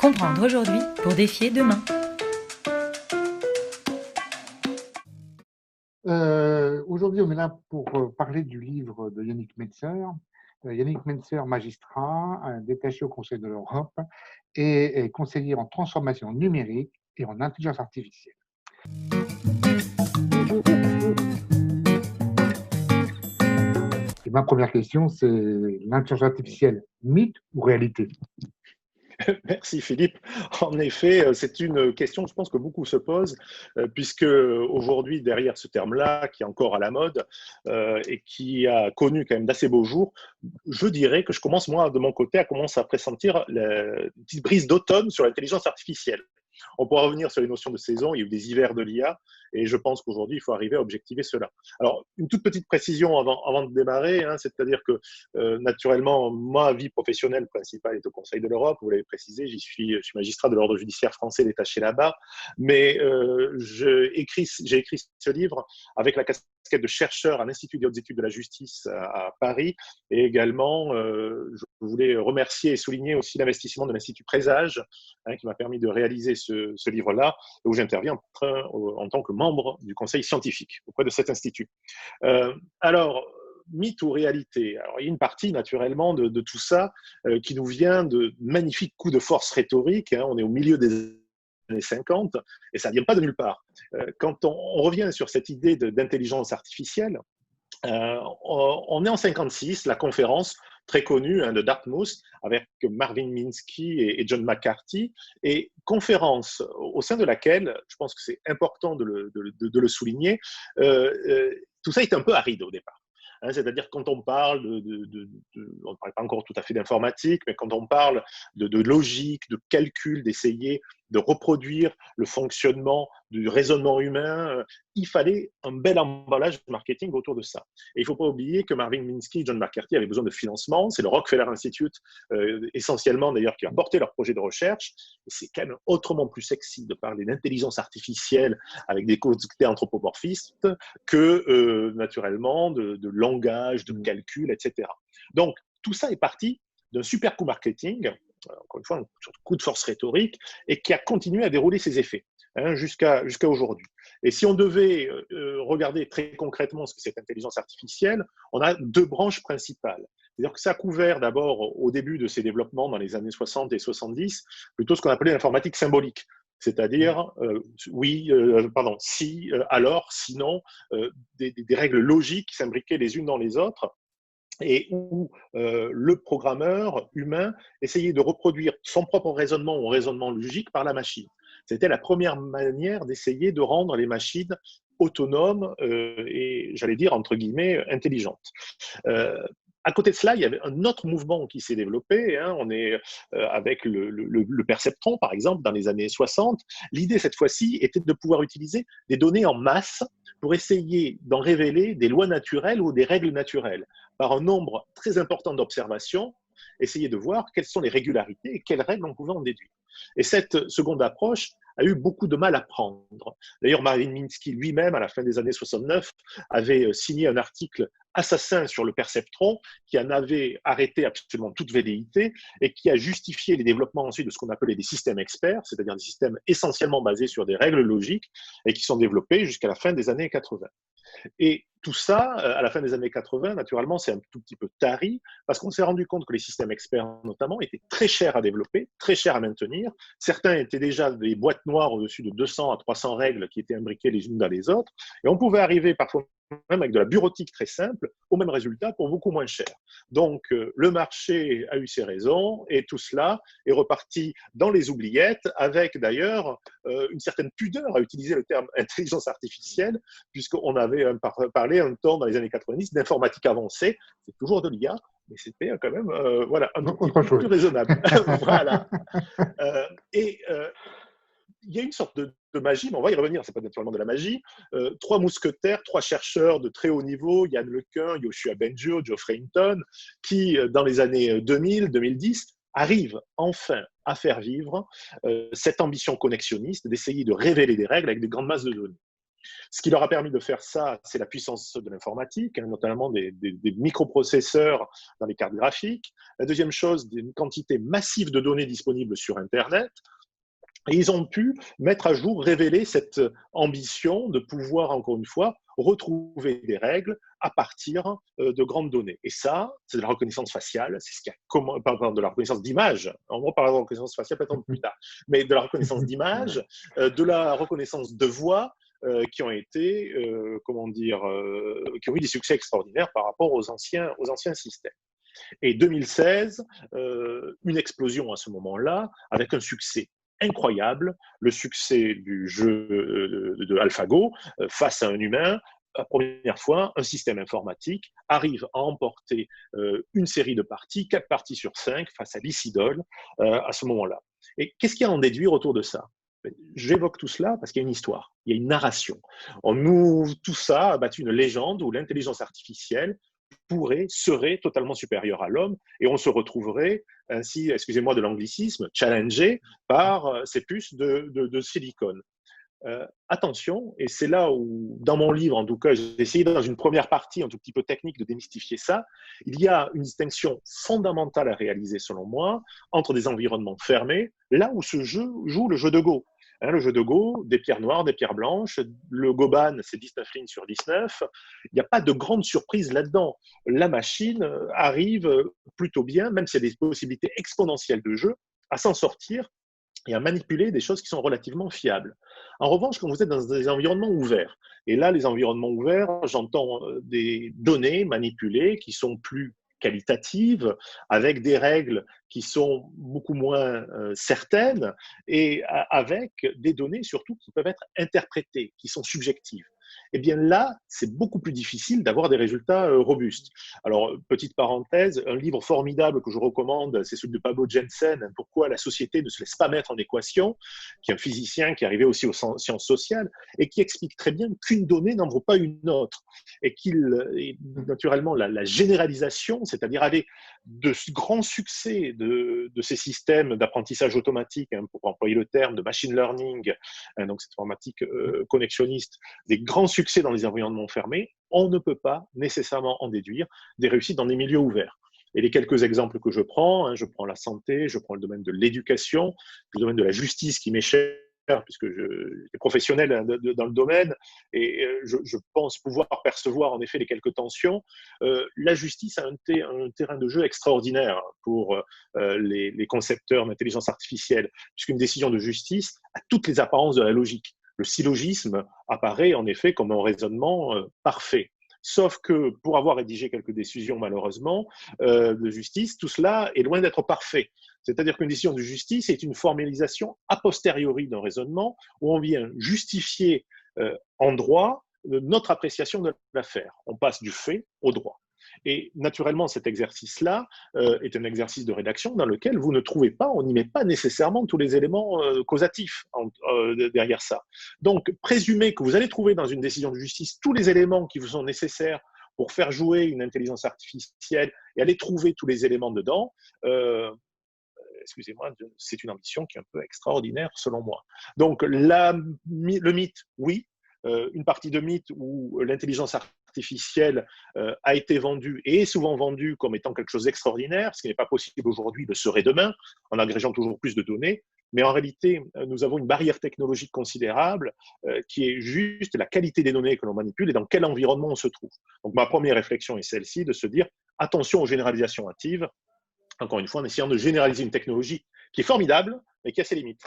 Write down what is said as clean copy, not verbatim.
Comprendre aujourd'hui pour défier demain. Aujourd'hui, on est là pour parler du livre de Yannick Metzer. Yannick Metzer, magistrat, détaché au Conseil de l'Europe et conseiller en transformation numérique et en intelligence artificielle. Et ma première question, c'est l'intelligence artificielle, mythe ou réalité? Merci Philippe. En effet, c'est une question, je pense, que beaucoup se posent, puisque aujourd'hui, derrière ce terme-là, qui est encore à la mode et qui a connu quand même d'assez beaux jours, je dirais que je commence, moi, de mon côté, à commencer à pressentir une petite brise d'automne sur l'intelligence artificielle. On pourra revenir sur les notions de saison, il y a eu des hivers de l'IA, et je pense qu'aujourd'hui, il faut arriver à objectiver cela. Alors, une toute petite précision avant de démarrer, hein, c'est-à-dire que, naturellement, ma vie professionnelle principale est au Conseil de l'Europe, vous l'avez précisé, je suis magistrat de l'ordre judiciaire français détaché là-bas, mais j'ai écrit ce livre avec la casquette de chercheur à l'Institut des hautes études de la justice à Paris, et également, je voulais remercier et souligner aussi l'investissement de l'Institut Présage, hein, qui m'a permis de réaliser ce livre-là, où j'interviens en tant que membre du conseil scientifique auprès de cet institut. Alors, mythe ou réalité? Alors, il y a une partie, naturellement, de tout ça qui nous vient de magnifiques coups de force rhétoriques. Hein, on est au milieu des années 50, et ça ne vient pas de nulle part. Quand on revient sur cette idée d'intelligence artificielle, on est en 56, la conférence très connue de Dartmouth avec Marvin Minsky et John McCarthy, et conférence au sein de laquelle, je pense que c'est important de le souligner, tout ça est un peu aride au départ. Hein, c'est-à-dire quand on parle on ne parle pas encore tout à fait d'informatique, mais quand on parle de logique, de calcul, d'essayer de reproduire le fonctionnement du raisonnement humain, il fallait un bel emballage marketing autour de ça. Et il ne faut pas oublier que Marvin Minsky et John McCarthy avaient besoin de financement. C'est le Rockefeller Institute, essentiellement d'ailleurs, qui a porté leur projet de recherche. Et c'est quand même autrement plus sexy de parler d'intelligence artificielle avec des côtés anthropomorphistes que, naturellement, de langage, de calcul, etc. Donc, tout ça est parti d'un super coup marketing, encore une fois, un coup de force rhétorique, et qui a continué à dérouler ses effets, hein, jusqu'à aujourd'hui. Et si on devait regarder très concrètement ce que c'est l'intelligence artificielle, on a deux branches principales. C'est-à-dire que ça a couvert d'abord, au début de ses développements, dans les années 60 et 70, plutôt ce qu'on appelait l'informatique symbolique. C'est-à-dire, si, alors, sinon, des règles logiques qui s'imbriquaient les unes dans les autres, et où le programmeur humain essayait de reproduire son propre raisonnement ou raisonnement logique par la machine. C'était la première manière d'essayer de rendre les machines autonomes et, j'allais dire, entre guillemets, intelligentes. À côté de cela, il y avait un autre mouvement qui s'est développé. Hein, on est avec le perceptron, par exemple, dans les années 60. L'idée, cette fois-ci, était de pouvoir utiliser des données en masse pour essayer d'en révéler des lois naturelles ou des règles naturelles. Par un nombre très important d'observations, essayer de voir quelles sont les régularités et quelles règles on pouvait en déduire. Et cette seconde approche a eu beaucoup de mal à prendre. D'ailleurs, Marvin Minsky lui-même, à la fin des années 69, avait signé un article assassin sur le perceptron qui en avait arrêté absolument toute velléité et qui a justifié les développements ensuite de ce qu'on appelait des systèmes experts, c'est-à-dire des systèmes essentiellement basés sur des règles logiques et qui sont développés jusqu'à la fin des années 80. Et tout ça, à la fin des années 80, naturellement, c'est un tout petit peu tari, parce qu'on s'est rendu compte que les systèmes experts, notamment, étaient très chers à développer, très chers à maintenir. Certains étaient déjà des boîtes noires au-dessus de 200 à 300 règles qui étaient imbriquées les unes dans les autres. Et on pouvait arriver parfois même avec de la bureautique très simple, au même résultat pour beaucoup moins cher. Donc, le marché a eu ses raisons et tout cela est reparti dans les oubliettes avec d'ailleurs une certaine pudeur à utiliser le terme intelligence artificielle, puisqu'on avait parlé un temps dans les années 90 d'informatique avancée. C'est toujours de l'IA, mais c'était quand même voilà, un petit peu plus raisonnable. Voilà. Il y a une sorte de magie, mais on va y revenir, c'est pas naturellement de la magie. Trois mousquetaires, trois chercheurs de très haut niveau, Yann LeCun, Yoshua Bengio, Geoffrey Hinton, qui, dans les années 2000-2010, arrivent enfin à faire vivre cette ambition connexionniste d'essayer de révéler des règles avec des grandes masses de données. Ce qui leur a permis de faire ça, c'est la puissance de l'informatique, hein, notamment des microprocesseurs dans les cartes graphiques. La deuxième chose, une quantité massive de données disponibles sur Internet. Et ils ont pu mettre à jour, révéler cette ambition de pouvoir, encore une fois, retrouver des règles à partir de grandes données. Et ça, c'est de la reconnaissance faciale, c'est ce qui a pardon, de la reconnaissance d'image. On va parler de la reconnaissance faciale peut-être plus tard, mais de la reconnaissance d'image, de la reconnaissance de voix, qui ont été, qui ont eu des succès extraordinaires par rapport aux anciens systèmes. Et 2016, une explosion à ce moment-là, avec un succès incroyable, le succès du jeu de AlphaGo face à un humain. La première fois, un système informatique arrive à emporter une série de parties, 4 parties sur 5, face à l'Isidol à ce moment-là. Et qu'est-ce qu'il y a à en déduire autour de ça? J'évoque tout cela parce qu'il y a une histoire, il y a une narration. Tout ça a battu une légende où l'intelligence artificielle serait totalement supérieur à l'homme et on se retrouverait ainsi, excusez-moi de l'anglicisme, challengé par ces puces de silicone. Attention, et c'est là où, dans mon livre, en tout cas, j'ai essayé dans une première partie, un tout petit peu technique, de démystifier ça. Il y a une distinction fondamentale à réaliser, selon moi, entre des environnements fermés, là où se joue le jeu de Go. Hein, le jeu de Go, des pierres noires, des pierres blanches, le Goban, c'est 19 lignes sur 19. Il n'y a pas de grande surprise là-dedans. La machine arrive plutôt bien, même s'il y a des possibilités exponentielles de jeu, à s'en sortir et à manipuler des choses qui sont relativement fiables. En revanche, quand vous êtes dans des environnements ouverts, et là, les environnements ouverts, j'entends des données manipulées qui sont plus qualitatives, avec des règles qui sont beaucoup moins certaines, et avec des données surtout qui peuvent être interprétées, qui sont subjectives. Eh bien là, c'est beaucoup plus difficile d'avoir des résultats robustes. Alors, petite parenthèse, un livre formidable que je recommande, c'est celui de Pablo Jensen, « Pourquoi la société ne se laisse pas mettre en équation », qui est un physicien qui est arrivé aussi aux sciences sociales et qui explique très bien qu'une donnée n'en vaut pas une autre. Et naturellement, la généralisation, c'est-à-dire avec de grands succès de ces systèmes d'apprentissage automatique, hein, pour employer le terme de machine learning, hein, donc cette informatique connexionniste, des grands succès dans les environnements fermés, on ne peut pas nécessairement en déduire des réussites dans des milieux ouverts. Et les quelques exemples que je prends, hein, je prends la santé, je prends le domaine de l'éducation, le domaine de la justice qui m'est cher, puisque je suis professionnel dans le domaine, et je pense pouvoir percevoir en effet les quelques tensions. La justice a un terrain de jeu extraordinaire pour les concepteurs d'intelligence artificielle, puisqu'une décision de justice a toutes les apparences de la logique. Le syllogisme apparaît en effet comme un raisonnement parfait. Sauf que pour avoir rédigé quelques décisions, malheureusement, de justice, tout cela est loin d'être parfait. C'est-à-dire qu'une décision de justice est une formalisation a posteriori d'un raisonnement où on vient justifier en droit notre appréciation de l'affaire. On passe du fait au droit. Et naturellement, cet exercice-là est un exercice de rédaction dans lequel vous ne trouvez pas, on n'y met pas nécessairement tous les éléments causatifs derrière ça. Donc, présumer que vous allez trouver dans une décision de justice tous les éléments qui vous sont nécessaires pour faire jouer une intelligence artificielle et aller trouver tous les éléments dedans, excusez-moi, c'est une ambition qui est un peu extraordinaire selon moi. Donc, le mythe, oui. Une partie de mythe où l'intelligence artificielle a été vendue et est souvent vendue comme étant quelque chose d'extraordinaire, ce qui n'est pas possible aujourd'hui, le serait demain, en agrégeant toujours plus de données. Mais en réalité, nous avons une barrière technologique considérable qui est juste la qualité des données que l'on manipule et dans quel environnement on se trouve. Donc ma première réflexion est celle-ci, de se dire attention aux généralisations hâtives, encore une fois en essayant de généraliser une technologie qui est formidable mais qui a ses limites.